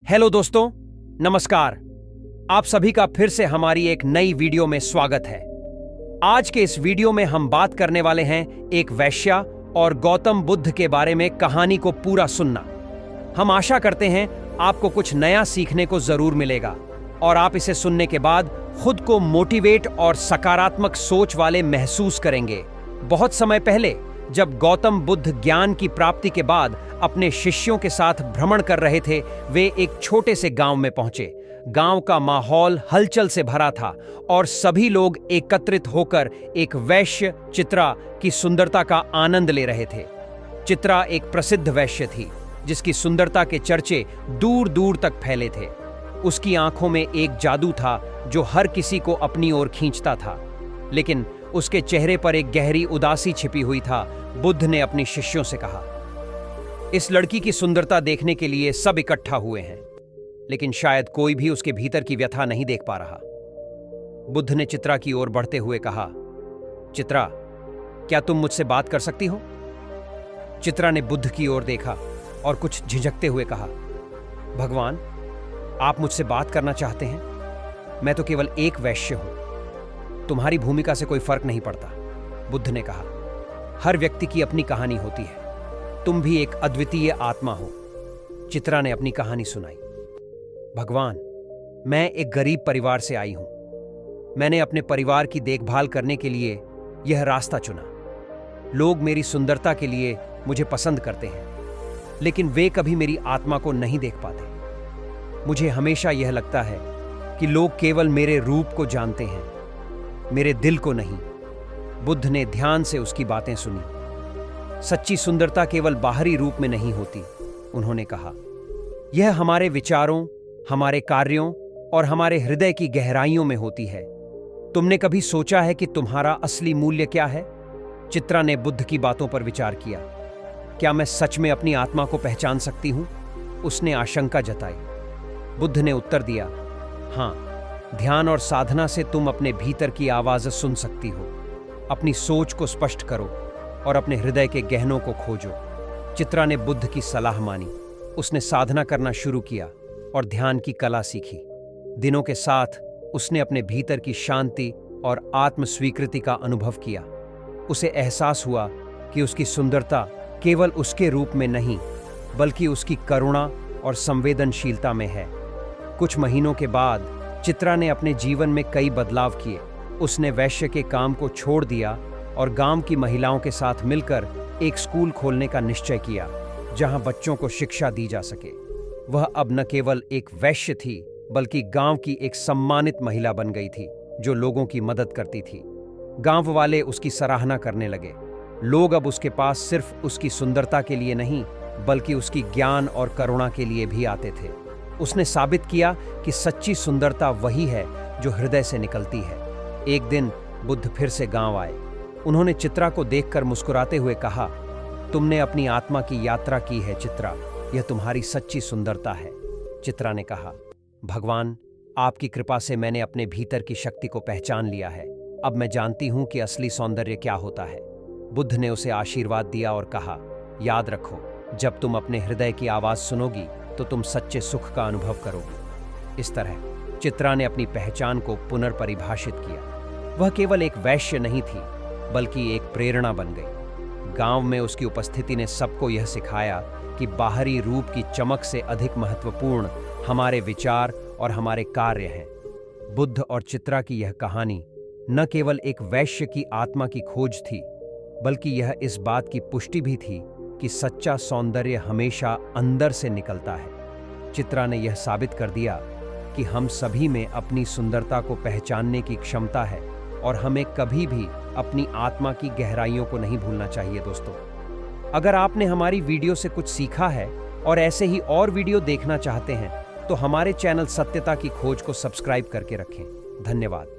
Hello दोस्तों, नमस्कार। आप सभी का फिर से हमारी एक नई वीडियो में स्वागत है। आज के इस वीडियो में हम बात करने वाले हैं एक वेश्या और गौतम बुद्ध के बारे में कहानी को पूरा सुनना। हम आशा करते हैं आपको कुछ नया सीखने को जरूर मिलेगा और आप इसे सुनने के बाद खुद को मोटिवेट और सकारात्मक सोच वाले महसूस करेंगे। बहुत समय पहले जब गौतम बुद्ध ज्ञान की प्राप्ति के बाद अपने शिष्यों के साथ भ्रमण कर रहे थे, वे एक छोटे से गांव में पहुंचे। गांव का माहौल हलचल से भरा था और सभी लोग एकत्रित होकर एक वैश्य चित्रा की सुंदरता का आनंद ले रहे थे। चित्रा एक प्रसिद्ध वैश्य थी जिसकी सुंदरता के चर्चे दूर दूर तक फैले थे। उसकी आंखों में एक जादू था जो हर किसी को अपनी ओर खींचता था, लेकिन उसके चेहरे पर एक गहरी उदासी छिपी हुई था। बुद्ध ने अपने शिष्यों से कहा, इस लड़की की सुंदरता देखने के लिए सब इकट्ठा हुए हैं, लेकिन शायद कोई भी उसके भीतर की व्यथा नहीं देख पा रहा। बुद्ध ने चित्रा की ओर बढ़ते हुए कहा, चित्रा, क्या तुम मुझसे बात कर सकती हो? चित्रा ने बुद्ध की ओर देखा और कुछ झिझकते हुए कहा, भगवान, आप मुझसे बात करना चाहते हैं? मैं तो केवल एक वैश्य हूं, तुम्हारी भूमिका से कोई फर्क नहीं पड़ता। बुद्ध ने कहा, हर व्यक्ति की अपनी कहानी होती है, तुम भी एक अद्वितीय आत्मा हो। चित्रा ने अपनी कहानी सुनाई। भगवान, मैं एक गरीब परिवार से आई हूं। मैंने अपने परिवार की देखभाल करने के लिए यह रास्ता चुना। लोग मेरी सुंदरता के लिए मुझे पसंद करते हैं, लेकिन वे कभी मेरी आत्मा को नहीं देख पाते। मुझे हमेशा यह लगता है कि लोग केवल मेरे रूप को जानते हैं, मेरे दिल को नहीं। बुद्ध ने ध्यान से उसकी बातें सुनी। सच्ची सुंदरता केवल बाहरी रूप में नहीं होती, उन्होंने कहा। यह हमारे विचारों, हमारे कार्यों और हमारे हृदय की गहराइयों में होती है। तुमने कभी सोचा है कि तुम्हारा असली मूल्य क्या है? चित्रा ने बुद्ध की बातों पर विचार किया। क्या मैं सच में अपनी आत्मा को पहचान सकती हूं? उसने आशंका जताई। बुद्ध ने उत्तर दिया, हां, ध्यान और साधना से तुम अपने भीतर की आवाज सुन सकती हो। अपनी सोच को स्पष्ट करो और अपने हृदय के गहनों को खोजो। चित्रा ने बुद्ध की सलाह मानी। उसने साधना करना शुरू किया और ध्यान की कला सीखी। दिनों के साथ उसने अपने भीतर की शांति और आत्म स्वीकृति का अनुभव किया। उसे एहसास हुआ कि उसकी सुंदरता केवल उसके रूप में नहीं, बल्कि उसकी करुणा और संवेदनशीलता में है। कुछ महीनों के बाद चित्रा ने अपने जीवन में कई बदलाव किए। उसने वैश्य के काम को छोड़ दिया और गांव की महिलाओं के साथ मिलकर एक स्कूल खोलने का निश्चय किया, जहां बच्चों को शिक्षा दी जा सके। वह अब न केवल एक वैश्य थी, बल्कि गांव की एक सम्मानित महिला बन गई थी, जो लोगों की मदद करती थी। गांव वाले उसकी सराहना करने लगे। लोग अब उसके पास सिर्फ उसकी सुंदरता के लिए नहीं, बल्कि उसकी ज्ञान और करुणा के लिए भी आते थे। उसने साबित किया कि सच्ची सुंदरता वही है जो हृदय से निकलती है। एक दिन बुद्ध फिर से गांव आए। उन्होंने चित्रा को देखकर मुस्कुराते हुए कहा, तुमने अपनी आत्मा की यात्रा की है चित्रा, यह तुम्हारी सच्ची सुंदरता है। चित्रा ने कहा, भगवान, आपकी कृपा से मैंने अपने भीतर की शक्ति को पहचान लिया है। अब मैं जानती हूं कि असली सौंदर्य क्या होता है। बुद्ध ने उसे आशीर्वाद दिया और कहा, याद रखो, जब तुम अपने हृदय की आवाज सुनोगी तो तुम सच्चे सुख का अनुभव करोगे। इस तरह चित्रा ने अपनी पहचान को पुनर्परिभाषित किया। वह केवल एक वैश्य नहीं थी, बल्कि एक प्रेरणा बन गई। गांव में उसकी उपस्थिति ने सबको यह सिखाया कि बाहरी रूप की चमक से अधिक महत्वपूर्ण हमारे विचार और हमारे कार्य हैं। बुद्ध और चित्रा की यह कहानी न केवल एक वैश्य की आत्मा की खोज थी, बल्कि यह इस बात की पुष्टि भी थी कि सच्चा सौंदर्य हमेशा अंदर से निकलता है। चित्रा ने यह साबित कर दिया कि हम सभी में अपनी सुंदरता को पहचानने की क्षमता है और हमें कभी भी अपनी आत्मा की गहराइयों को नहीं भूलना चाहिए। दोस्तों, अगर आपने हमारी वीडियो से कुछ सीखा है और ऐसे ही और वीडियो देखना चाहते हैं, तो हमारे चैनल सत्यता की खोज को सब्सक्राइब करके रखें। धन्यवाद।